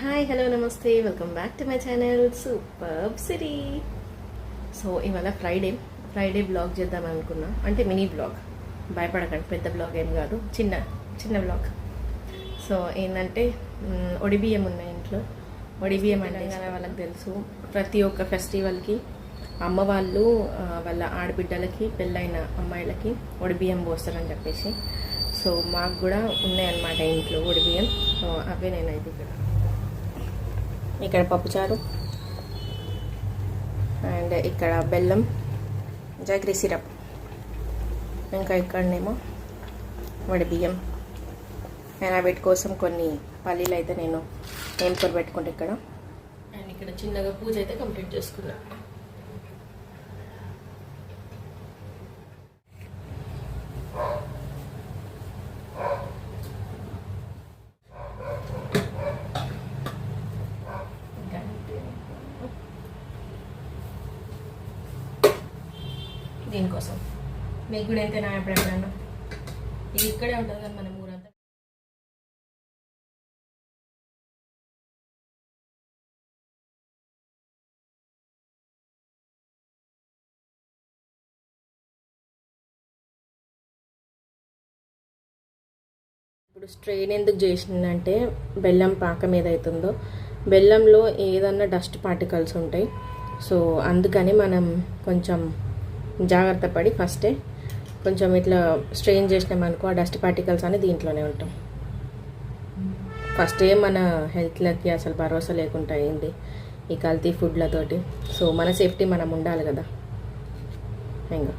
Hi hello నమస్తే welcome back to my channel superb city. So ఇవాళ Friday blog చేద్దాం అనుకున్నా. అంటే మినీ బ్లాగ్, భయపడకండి, పెద్ద బ్లాగ్ ఏం కాదు, చిన్న బ్లాగ్. సో ఏంటంటే ఒడిబియ్యం ఉన్నాయి ఇంట్లో. ఒడిబియ్యం అంటే వాళ్ళకి తెలుసు, ప్రతి ఒక్క ఫెస్టివల్కి అమ్మ వాళ్ళు వాళ్ళ ఆడబిడ్డలకి, పెళ్ళైన అమ్మాయిలకి ఒడిబియ్యం పోస్తారని చెప్పేసి. సో మాకు కూడా ఉన్నాయన్నమాట ఇంట్లో ఒడిబియ్యం. సో అవే నేనైతే ఇక్కడ పప్పుచారు అండ్ ఇక్కడ బెల్లం, జగరి సిరప్, ఇంకా ఇక్కడనేమో వడిబియ్యం. నేను వీటి కోసం కొన్ని పల్లీలు అయితే నేను వేపుకొని పెట్టుకుంటే ఇక్కడ. అండ్ ఇక్కడ చిన్నగా పూజ అయితే కంప్లీట్ చేసుకున్నా. దీనికోసం మీకు కూడా ఎంతైనా ఎప్పుడెప్పుడన్నా ఇది ఇక్కడే ఉంటుంది కదా మన ఊరంతా. ఇప్పుడు స్ట్రెయిన్ ఎందుకు చేసిందంటే బెల్లం పాకం ఏదైతుందో బెల్లంలో ఏదన్నా డస్ట్ పార్టికల్స్ ఉంటాయి. సో అందుకని మనం కొంచెం జాగ్రత్త పడి ఫస్టే కొంచెం ఇట్లా స్ట్రెయిన్ చేసినామనుకో ఆ డస్ట్ పార్టికల్స్ అని దీంట్లోనే ఉంటాం. ఫస్టే మన హెల్త్లకి అసలు భరోసా లేకుండా అయింది ఈ కల్తీ ఫుడ్లతోటి. సో మన సేఫ్టీ మనం ఉండాలి కదా. ఇంకా